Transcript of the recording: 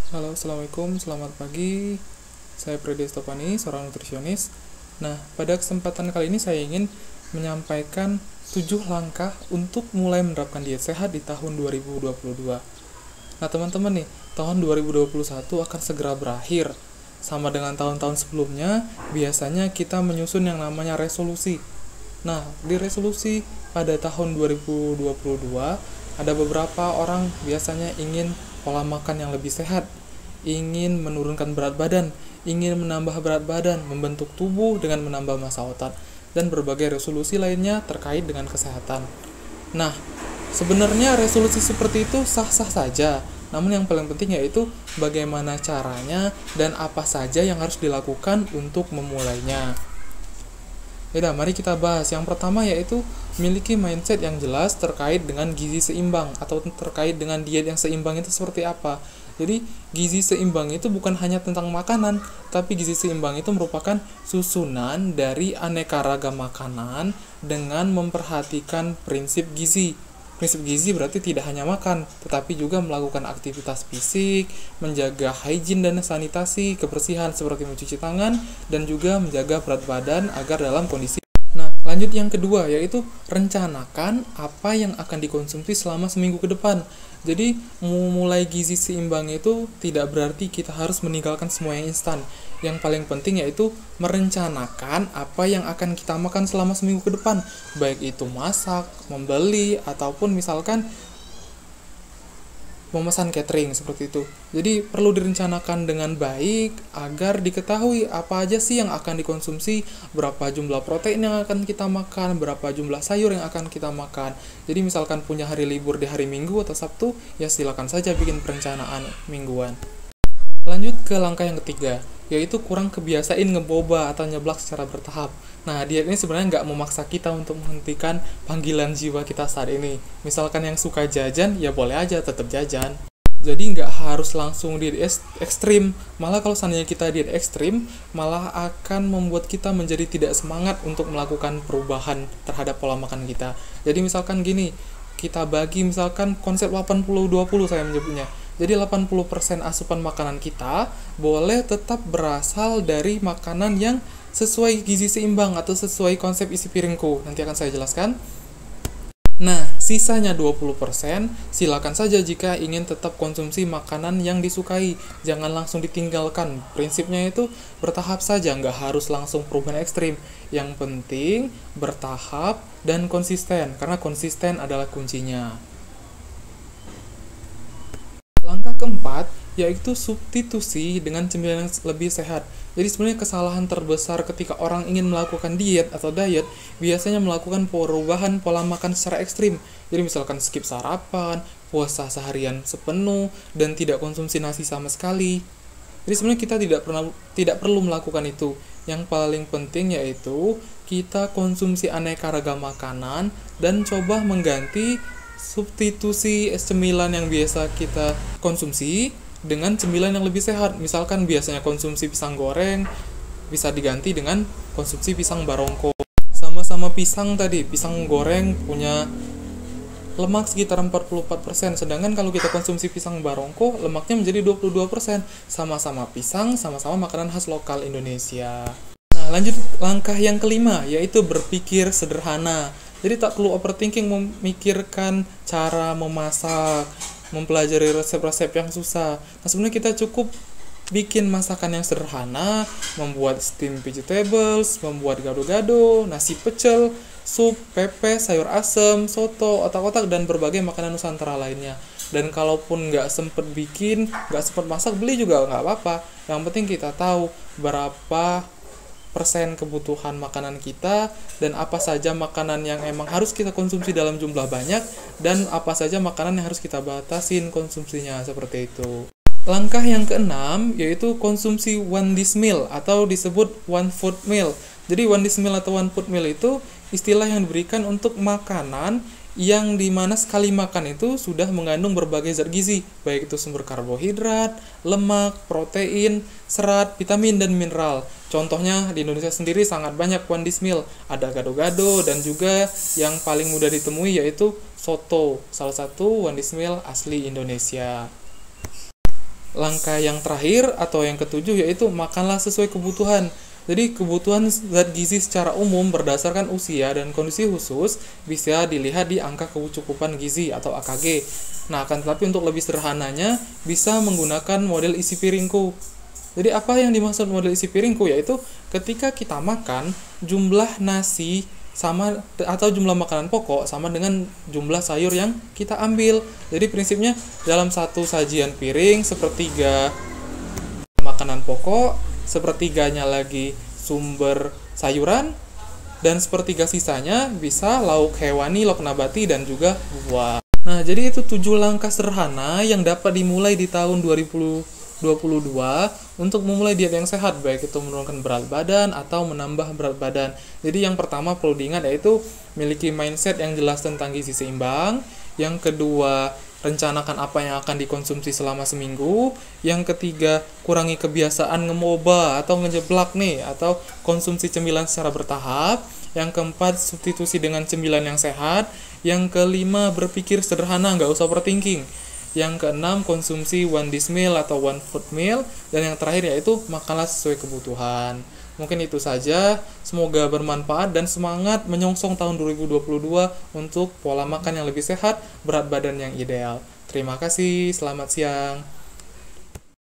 Halo, Assalamualaikum, selamat pagi. Saya Predi Stopani, seorang nutrisionis. Nah, pada kesempatan kali ini saya ingin menyampaikan 7 langkah untuk mulai menerapkan diet sehat di tahun 2022. Nah, teman-teman nih, tahun 2021 akan segera berakhir. Sama dengan tahun-tahun sebelumnya, biasanya kita menyusun yang namanya resolusi. Nah, di resolusi pada tahun 2022, ada beberapa orang biasanya ingin pola makan yang lebih sehat, ingin menurunkan berat badan, ingin menambah berat badan, membentuk tubuh dengan menambah massa otot, dan berbagai resolusi lainnya terkait dengan kesehatan. Nah, sebenarnya resolusi seperti itu sah-sah saja, namun yang paling penting yaitu bagaimana caranya dan apa saja yang harus dilakukan untuk memulainya. Yaudah, mari kita bahas. Yang pertama yaitu miliki mindset yang jelas terkait dengan gizi seimbang atau terkait dengan diet yang seimbang itu seperti apa. Jadi, gizi seimbang itu bukan hanya tentang makanan, tapi gizi seimbang itu merupakan susunan dari aneka ragam makanan dengan memperhatikan prinsip gizi. Prinsip gizi berarti tidak hanya makan, tetapi juga melakukan aktivitas fisik, menjaga hygiene dan sanitasi, kebersihan seperti mencuci tangan, dan juga menjaga berat badan agar dalam kondisi. Nah, lanjut yang kedua, yaitu rencanakan apa yang akan dikonsumsi selama seminggu ke depan. Jadi, memulai gizi seimbang itu tidak berarti kita harus meninggalkan semua yang instan. Yang paling penting yaitu merencanakan apa yang akan kita makan selama seminggu ke depan, baik itu masak, membeli, ataupun misalkan memesan catering seperti itu. Jadi perlu direncanakan dengan baik agar diketahui apa aja sih yang akan dikonsumsi, berapa jumlah protein yang akan kita makan, berapa jumlah sayur yang akan kita makan. Jadi misalkan punya hari libur di hari Minggu atau Sabtu, ya silakan saja bikin perencanaan mingguan. Lanjut ke langkah yang ketiga, yaitu kurang kebiasain ngeboba atau nyeblak secara bertahap. Nah, diet ini sebenarnya nggak memaksa kita untuk menghentikan panggilan jiwa kita saat ini. Misalkan yang suka jajan, ya boleh aja tetap jajan. Jadi nggak harus langsung diet ekstrim. Malah kalau seandainya kita diet ekstrim, malah akan membuat kita menjadi tidak semangat untuk melakukan perubahan terhadap pola makan kita. Jadi misalkan gini, kita bagi misalkan konsep 80-20 saya menyebutnya. Jadi 80% asupan makanan kita boleh tetap berasal dari makanan yang sesuai gizi seimbang atau sesuai konsep isi piringku. Nanti akan saya jelaskan. Nah, sisanya 20% silakan saja jika ingin tetap konsumsi makanan yang disukai. Jangan langsung ditinggalkan. Prinsipnya itu bertahap saja, nggak harus langsung perubahan ekstrim. Yang penting bertahap dan konsisten, karena konsisten adalah kuncinya. Langkah keempat yaitu substitusi dengan cemilan yang lebih sehat. Jadi sebenarnya kesalahan terbesar ketika orang ingin melakukan diet atau diet biasanya melakukan perubahan pola makan secara ekstrim. Jadi misalkan skip sarapan, puasa seharian sepenuh, dan tidak konsumsi nasi sama sekali. Jadi sebenarnya kita tidak perlu melakukan itu. Yang paling penting yaitu kita konsumsi aneka ragam makanan dan coba mengganti substitusi cemilan yang biasa kita konsumsi dengan cemilan yang lebih sehat. Misalkan biasanya konsumsi pisang goreng, bisa diganti dengan konsumsi pisang barongko. Sama-sama pisang tadi, pisang goreng punya lemak sekitar 44%, sedangkan kalau kita konsumsi pisang barongko, lemaknya menjadi 22%. Sama-sama pisang, sama-sama makanan khas lokal Indonesia. Nah, lanjut langkah yang kelima, yaitu berpikir sederhana. Jadi tak perlu overthinking memikirkan cara memasak, mempelajari resep-resep yang susah. Nah, sebenarnya kita cukup bikin masakan yang sederhana, membuat steamed vegetables, membuat gado-gado, nasi pecel, sup, pepes, sayur asem, soto, otak-otak, dan berbagai makanan Nusantara lainnya. Dan kalaupun nggak sempet bikin, nggak sempet masak, beli juga nggak apa-apa. Yang penting kita tahu berapa persen kebutuhan makanan kita dan apa saja makanan yang emang harus kita konsumsi dalam jumlah banyak dan apa saja makanan yang harus kita batasin konsumsinya, seperti itu. Langkah yang keenam yaitu konsumsi one dish meal atau disebut one food meal. Jadi one dish meal atau one food meal itu istilah yang diberikan untuk makanan yang dimana sekali makan itu sudah mengandung berbagai zat gizi, baik itu sumber karbohidrat, lemak, protein, serat, vitamin, dan mineral. Contohnya di Indonesia sendiri sangat banyak one dish meal, ada gado-gado dan juga yang paling mudah ditemui yaitu soto, salah satu one dish meal asli Indonesia. langkah yang terakhir atau yang ketujuh yaitu makanlah sesuai kebutuhan. Jadi kebutuhan zat gizi secara umum berdasarkan usia dan kondisi khusus bisa dilihat di angka kecukupan gizi atau AKG. Nah, akan tetapi untuk lebih sederhananya bisa menggunakan model isi piringku. Jadi apa yang dimaksud model isi piringku yaitu ketika kita makan jumlah nasi sama atau jumlah makanan pokok sama dengan jumlah sayur yang kita ambil. Jadi prinsipnya dalam satu sajian piring sepertiga makanan pokok, sepertiganya lagi sumber sayuran, dan sepertiga sisanya bisa lauk hewani, lauk nabati, dan juga buah. Nah, jadi itu 7 langkah sederhana yang dapat dimulai di tahun 2022 untuk memulai diet yang sehat, baik itu menurunkan berat badan atau menambah berat badan. Jadi yang pertama perlu diingat yaitu miliki mindset yang jelas tentang gizi seimbang. Yang kedua, rencanakan apa yang akan dikonsumsi selama seminggu. Yang ketiga, kurangi kebiasaan ngemoba atau ngejeblak nih, atau konsumsi cemilan secara bertahap. Yang keempat, substitusi dengan cemilan yang sehat. Yang kelima, berpikir sederhana, nggak usah overthinking. Yang keenam, konsumsi one dish meal atau one food meal. Dan yang terakhir yaitu makanlah sesuai kebutuhan. Mungkin itu saja, semoga bermanfaat dan semangat menyongsong tahun 2022 untuk pola makan yang lebih sehat, berat badan yang ideal. Terima kasih, selamat siang.